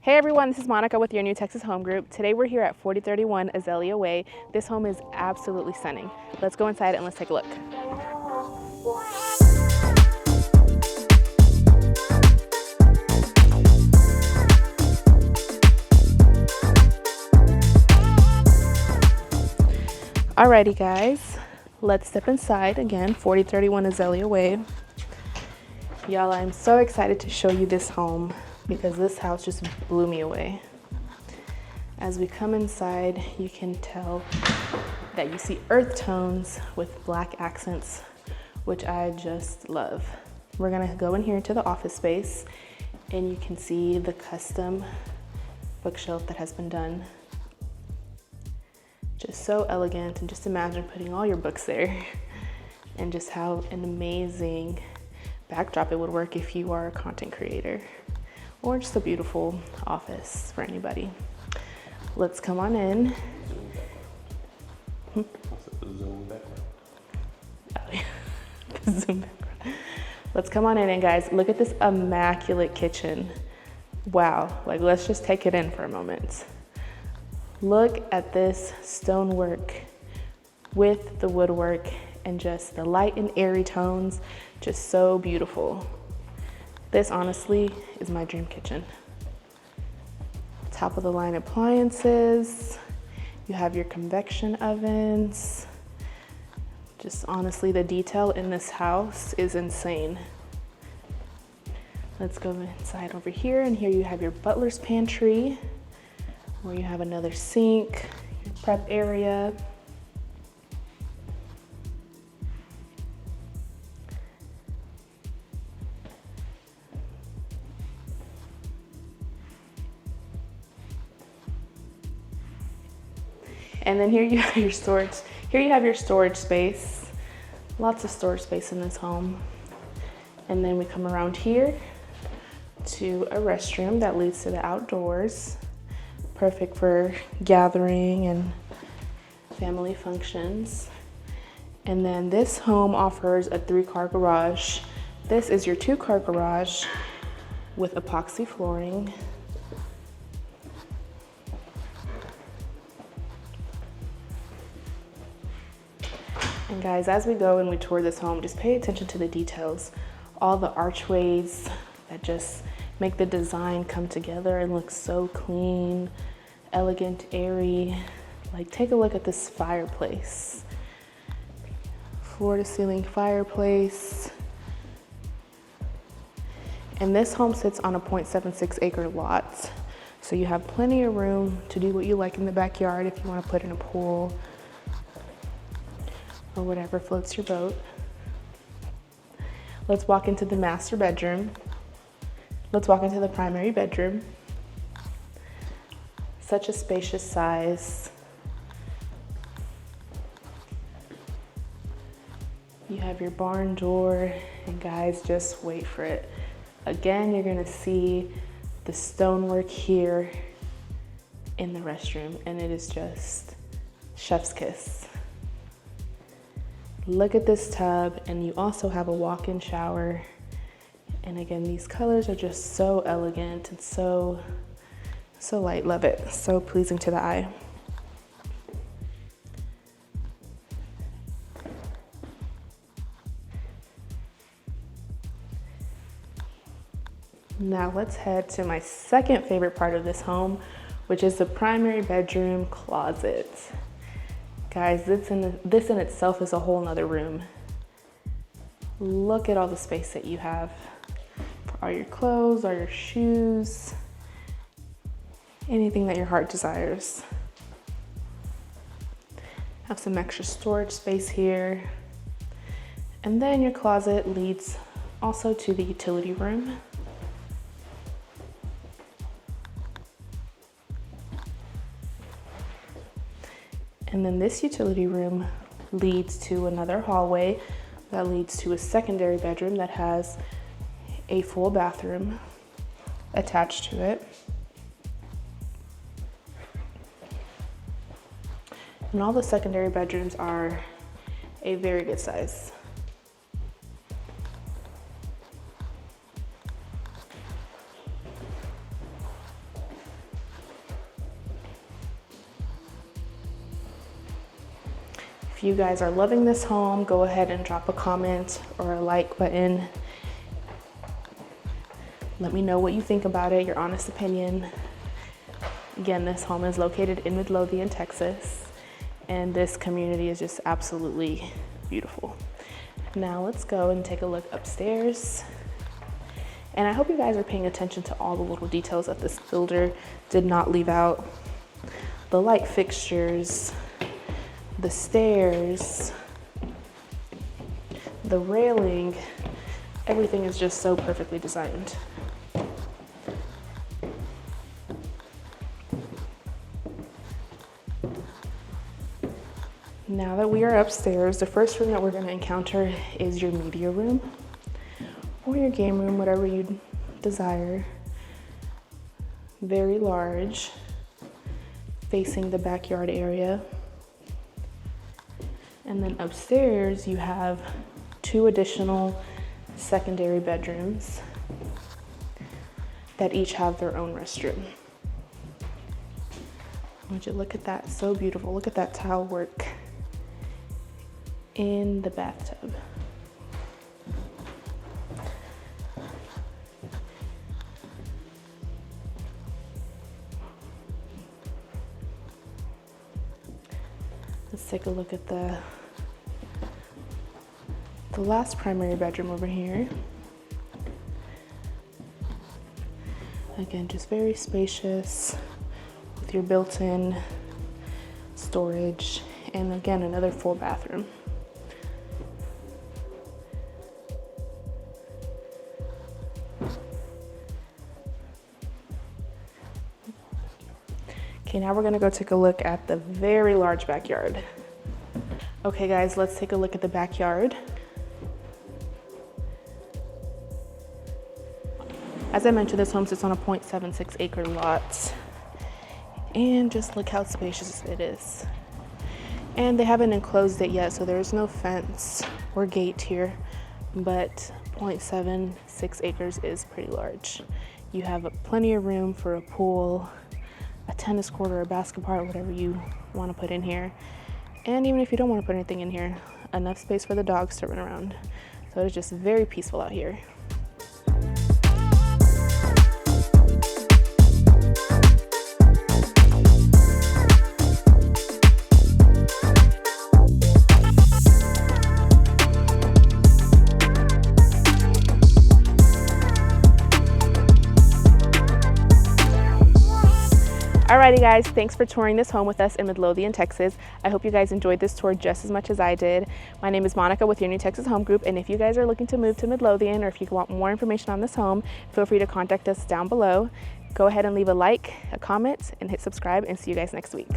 Hey everyone, this is Monica with your New Texas Home Group. Today we're here at 4031 Azalea Way. This home is absolutely stunning. Let's go inside and let's take a look. Alrighty guys, let's step inside again, 4031 Azalea Way. Y'all, I'm so excited to show you this home because this house just blew me away. As we come inside, you can tell that you see earth tones with black accents, which I just love. We're gonna go in here into the office space and you can see the custom bookshelf that has been done. Just so elegant, and just imagine putting all your books there and just how an amazing backdrop it would work if you are a content creator or just a beautiful office for anybody. Let's come on in. Zoom background. Oh, yeah. The Zoom background. Let's come on in and guys, look at this immaculate kitchen. Wow, like let's just take it in for a moment. Look at this stonework with the woodwork and just the light and airy tones, just so beautiful. This honestly is my dream kitchen. Top of the line appliances. You have your convection ovens. Just honestly, the detail in this house is insane. Let's go inside over here, and here you have your Butlers Pantry, where you have another sink, your prep area. And then here you have your storage. Here you have your storage space. Lots of storage space in this home. And then we come around here to a restroom that leads to the outdoors. Perfect for gathering and family functions. And then this home offers a 3-car garage. This is your 2-car garage with epoxy flooring. And guys, as we go and we tour this home, just pay attention to the details. All the archways that just make the design come together and look so clean, elegant, airy. Like, take a look at this fireplace. Floor to ceiling fireplace. And this home sits on a 0.76 acre lot. So you have plenty of room to do what you like in the backyard if you want to put in a pool or whatever floats your boat. Let's walk into the master bedroom. Let's walk into the primary bedroom. Such a spacious size. You have your barn door, and guys, just wait for it. Again, you're gonna see the stonework here in the restroom, and it is just chef's kiss. Look at this tub, and you also have a walk-in shower. And again, these colors are just so elegant and so light. Love it. So pleasing to the eye. Now let's head to my second favorite part of this home, which is the primary bedroom closet. Guys, this in itself is a whole nother room. Look at all the space that you have for all your clothes, all your shoes, anything that your heart desires. Have some extra storage space here. And then your closet leads also to the utility room. And then this utility room leads to another hallway that leads to a secondary bedroom that has a full bathroom attached to it. And all the secondary bedrooms are a very good size. If you guys are loving this home, go ahead and drop a comment or a like button. Let me know what you think about it, your honest opinion. Again, this home is located in Midlothian, Texas, and this community is just absolutely beautiful. Now let's go and take a look upstairs. And I hope you guys are paying attention to all the little details that this builder did not leave out. The light fixtures, the stairs, the railing, everything is just so perfectly designed. Now that we are upstairs, the first room that we're going to encounter is your media room or your game room, whatever you desire. Very large, facing the backyard area. And then upstairs you have 2 additional secondary bedrooms that each have their own restroom. Would you look at that? So beautiful. Look at that tile work in the bathtub. Let's take a look at the last primary bedroom over here. Again, just very spacious with your built-in storage, and again, another full bathroom. Okay, now we're gonna go take a look at the very large backyard. Okay guys, let's take a look at the backyard. As I mentioned, this home sits on a 0.76 acre lot. And just look how spacious it is. And they haven't enclosed it yet, so there's no fence or gate here, but 0.76 acres is pretty large. You have plenty of room for a pool, a tennis court or a basketball court, whatever you want to put in here. And even if you don't want to put anything in here, enough space for the dogs to run around. So it's just very peaceful out here. Alrighty guys, thanks for touring this home with us in Midlothian, Texas. I hope you guys enjoyed this tour just as much as I did. My name is Monica with your New Texas Home Group, and if you guys are looking to move to Midlothian, or if you want more information on this home, feel free to contact us down below. Go ahead and leave a like, a comment, and hit subscribe, and see you guys next week.